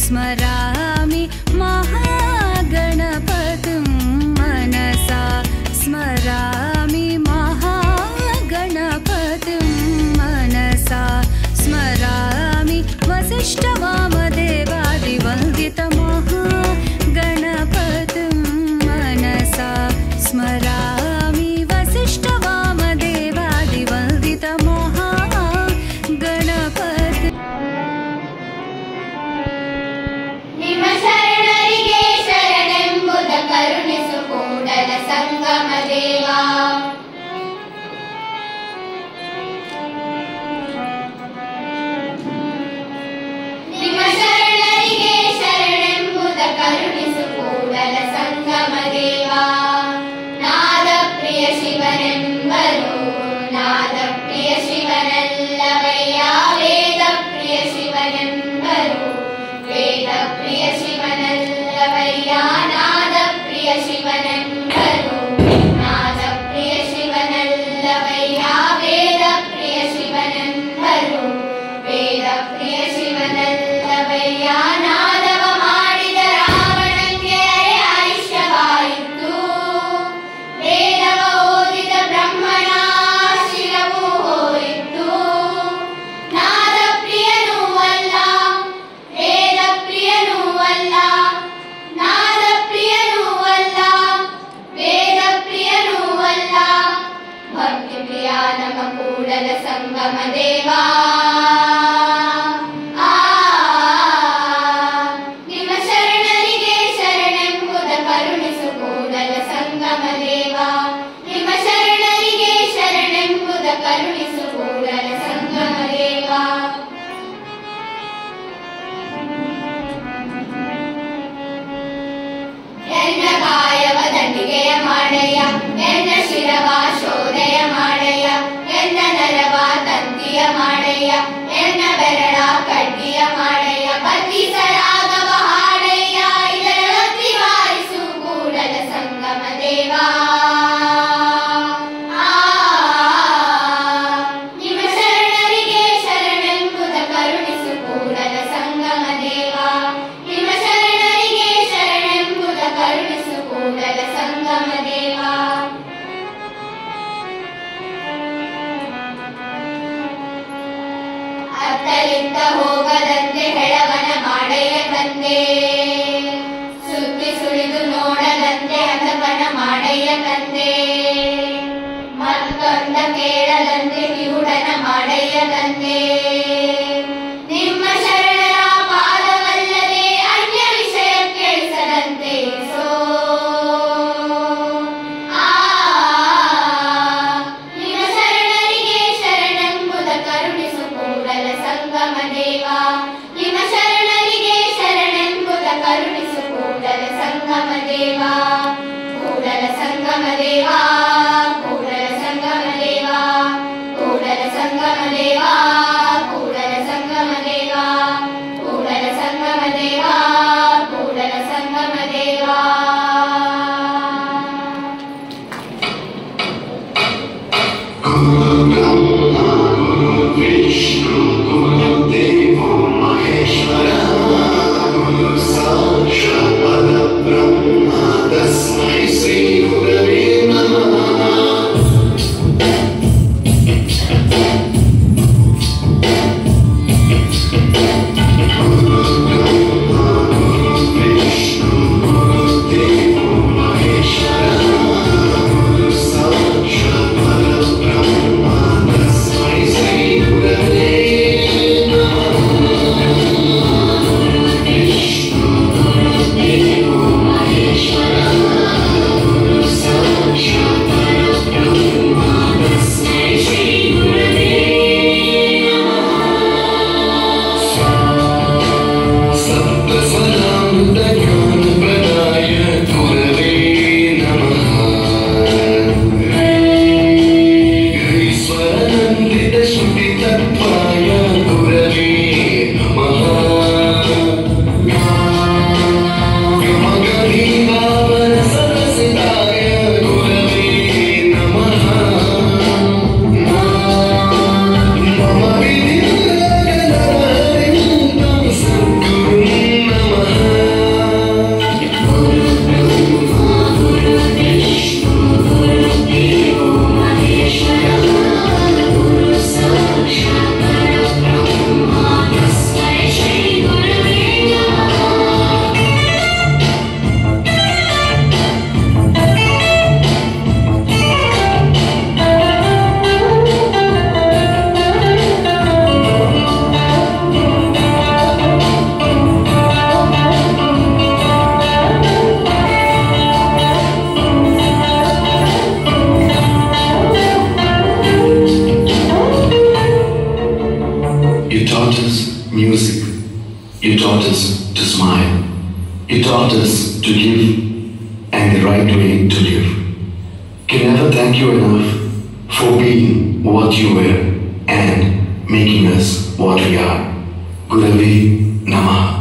स्मरामि महागणपतिं मनसा स्मरामि महागणपतिं मनसा स्मरामि वसिष्ठवामदेवादिवन्दितमहागणपतिं मनसा स्मरामि वसिष्ठवामदेवादिवन्दितमहागणपतिं ನಿಮ್ಮ ಶರಣರಿಗೆ ಶರಣೆಂಬುದ ಕರುಣಿಸು ಕೂಡಲ ಸಂಗಮ ದೇವಾ. ನಿಮ್ಮ ಶರಣರಿಗೆ ಶರಣೆಂಬುದ ಕರುಣಿಸು ಕೂಡಲ ಸಂಗಮ ದೇವಾ. ನಾದ ಪ್ರಿಯ ಶಿವನೆಂಬರು ನಾದ ಪ್ರಿಯ ಶಿವನಲ್ಲವಯ್ಯ. ವೇದ ಪ್ರಿಯ ಶಿವನೆಂಬರು ವೇದ ಪ್ರಿಯ ಶಿವನಲ್ಲವಯ್ಯ. ನಾದ ಪ್ರಿಯ ಶಿವನೆಂಬರು ನಾದ ಪ್ರಿಯ ಶಿವನಲ್ಲವಯ್ಯ. ವೇದ ಪ್ರಿಯ ಶಿವನೆಂಬರು ವೇದ ಪ್ರಿಯ ಶಿವನಲ್ಲವಯ್ಯ. ನಾದವ ಮಾಡಿದ ರಾವಣಂಗೆ ಆಯುಷ್ಯವಾಯಿತು. ವೇದವ ಓದಿದ ಬ್ರಹ್ಮಣ ಶಿರವು ಹೋಯಿತು. ನಾದ ಪ್ರಿಯನೂ ಅಲ್ಲ ವೇದ ಪ್ರಿಯನೂ ಅಲ್ಲ. ನಾದ ಪ್ರಿಯನೂ ಅಲ್ಲ ವೇದ ಪ್ರಿಯನೂ ಅಲ್ಲ. ಭಕ್ತಿ ಪ್ರಿಯ ನಮ ಕೂಡಲ ಸಂಗಮ ದೇವಾ. ನಿಮ್ಮ ಶರಣರಿಗೆ ಶರಣೆಂಬುದ ಕರುಣಿಸು ಕೂಡಲ ಸಂಗಮ ದೇವಾ. ನಿಮ್ಮ ಶರಣರಿಗೆ ಶರಣೆಂಬುದ ಕರುಣಿಸು ಕೂಡಲ ಸಂಗಮ ದೇವಾ. ಎನ್ನ ಕಾಯವ ದಂಡಿಗೆಯ ಮಾಡಯ್ಯ. ಎನ್ನ ಶಿರವ ಶೋಧೆಯ ಮಾಡಯ್ಯ. ಎನ್ನ ನರವ ತಂತಿಯ ಮಾಡಯ್ಯ. ಎನ್ನ ಬೆರಳ ಕಡ್ಡಿಯ ಮಾಡಯ್ಯ. ಬತ್ತಿಸರಾಗವ ಹಾಡಯ್ಯ. ಇದರ ಒತ್ತಿ ವಾರಿಸು ಕೂಡಲ ಸಂಗಮ ದೇವಾ. ನಿಮ್ಮ ಶರಣರಿಗೆ ಶರಣೆಂಬುದ ಕರುಣಿಸು ಕೂಡಲ ಸಂಗಮ ದೇವಾ. ನಿಮ್ಮ ಶರಣರಿಗೆ ಶರಣೆಂಬುದ ಕರುಣಿಸು ಕೂಡಲ ಸಂಗಮ ದೇವಾ. ಅತ್ತಲಿಂದ ಹೋಗದಂತೆ ಹೆಳವನ ಮಾಡಯ್ಯ ತಂದೆ. ಸುತ್ತಿ ಸುಳಿದು ನೋಡದಂತೆ ಹಸಪನ ಮಾಡಯ್ಯ ತಂದೆ. ಮತ್ತೊಂದ ಕೇಳದಂತೆ ಕಿವುಡನ ಮಾಡಯ್ಯ ತಂದೆ. ನಿಮ್ಮ ಶರಣರ ಪಾದವಲ್ಲದೆ ಅನ್ಯ ವಿಷಯ ಕೇಳಿಸದಂತೆ ಸೋ. ನಿಮ್ಮ ಶರಣರಿಗೆ ಶರಣೆಂಬುದ ಕರುಣಿಸು ಕೂಡಲ ಸಂಗಮ ದೇವಾ. ನಿಮ್ಮ ಶರಣರಿಗೆ ಶರಣೆಂಬುದ ಕರುಣಿಸು ಕೂಡಲ ಸಂಗಮ ದೇವಾ. ಕೂಡಲ ಸಂಗಮ ದೇವಾ. ಕೂಡಲ ಸಂಗಮ ದೇವಾ. ಕೂಡಲ ಸಂಗಮ ದೇವಾ. ಕೂಡಲ ಸಂಗಮ ದೇವಾ. ಕೂಡಲ ಸಂಗಮ ದೇವಾ. ಕೂಡಲ ಸಂಗಮ ದೇವಾ. Vishnu Devo Maheshwara Guru Sakshat Parabrahma Tasmai Shri Gurave Namah. Guru Brahma to smile. You taught us to give and the right way to live. Can never thank you enough for being what you were and making us what we are. Gurave Namaha.